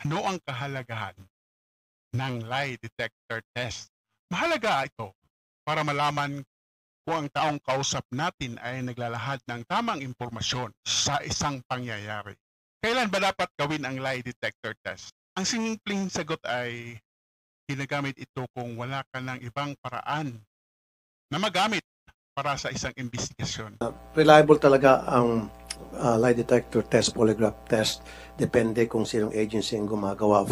Ano ang kahalagahan ng lie detector test? Mahalaga ito para malaman kung ang taong kausap natin ay naglalahad ng tamang impormasyon sa isang pangyayari. Kailan ba dapat gawin ang lie detector test? Ang simpleng sagot ay ginagamit ito kung wala ka ng ibang paraan na magamit para sa isang investigasyon. Reliable talaga ang lie detector test, polygraph test. Depende kung sinong agency ang gumagawa.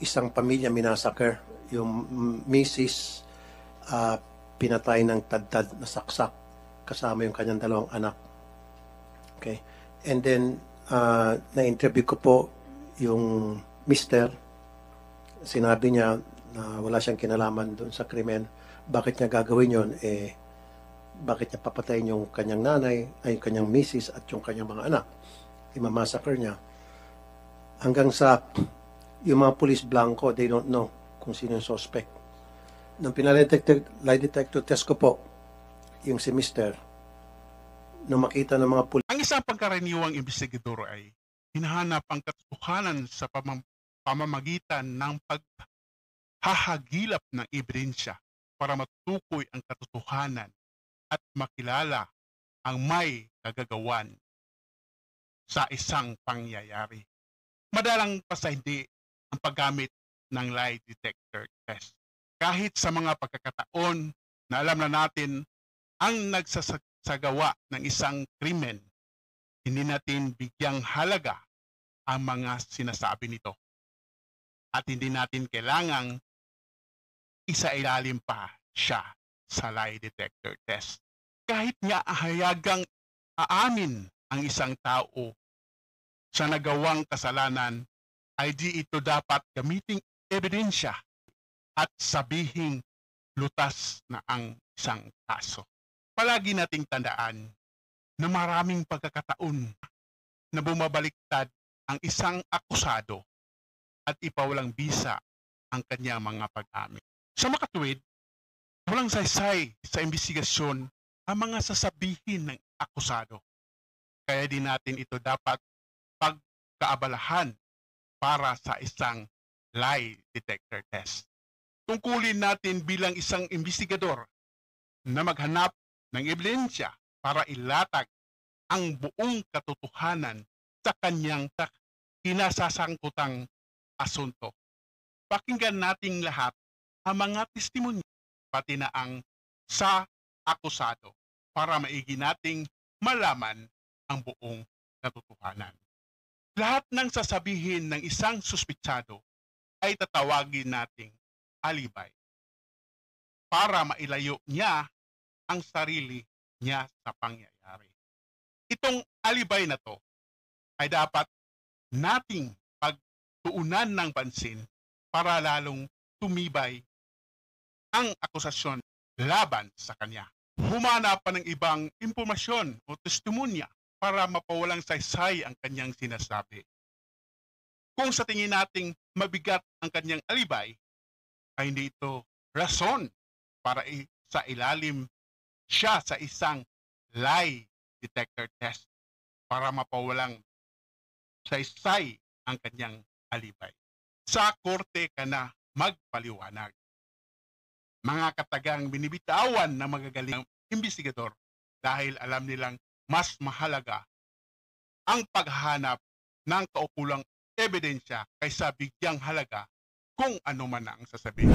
Isang pamilya minasakar, yung misis pinatay ng tadtad na saksak kasama yung kanyang dalawang anak. Okay? And then, na-interview ko po yung mister. Sinabi niya na wala siyang kinalaman doon sa krimen. Bakit niya gagawin yon? Bakit niya papatayin yung kanyang nanay, ay kanyang misis at yung kanyang mga anak? Imamassacre niya. Hanggang sa yung mga police blanco, they don't know kung sino yung suspect. Nung lie detector test ko po, yung si Mister, nung makita ng mga police. Ang isang pangkaraniwang investigador ay hinahanap ang katotohanan sa pamamagitan ng paghahagilap ng ebidensya para matukoy ang katotohanan at makilala ang may kagagawan sa isang pangyayari. Madalang pa sa hindi ang paggamit ng lie detector test. Kahit sa mga pagkakataon na alam na natin ang nagsasagawa ng isang krimen, hindi natin bigyang halaga ang mga sinasabi nito. At hindi natin kailangang isailalim pa siya sa lie detector test. Kahit nga hayagang aamin ang isang tao sa nagawang kasalanan, ay di ito dapat gamiting ebidensya at sabihing lutas na ang isang kaso. Palagi nating tandaan na maraming pagkakataon na bumabaliktad ang isang akusado at ipawalang bisa ang kanyang mga pag-amin. Sa makatuwid, walang saysay sa investigasyon ang mga sasabihin ng akusado. Kaya din natin ito dapat pagkaabalahan para sa isang lie detector test. Tungkulin natin bilang isang investigador na maghanap ng ebidensya para ilatag ang buong katotohanan sa kanyang kinasasangkutang asunto. Pakinggan nating lahat ang mga testimonya pati na ang sa akusado para maigi nating malaman ang buong katotohanan. Lahat ng sasabihin ng isang suspitsado ay tatawagin nating alibay para mailayo niya ang sarili niya sa pangyayari. Itong alibay na to ay dapat nating pagtuunan ng pansin para lalong tumibay ang akusasyon laban sa kanya. Humanap pa ng ibang impormasyon o testimonya para mapawalang saysay ang kanyang sinasabi. Kung sa tingin nating mabigat ang kanyang alibay, ay hindi ito rason para sa ilalim siya sa isang lie detector test para mapawalang saysay ang kanyang alibay. Sa korte ka na magpaliwanag. Mga katagang binibitawan ng magagaling investigador dahil alam nilang mas mahalaga ang paghahanap ng kaukulang ebidensya kaysa bigyang halaga kung ano man ang sasabihin.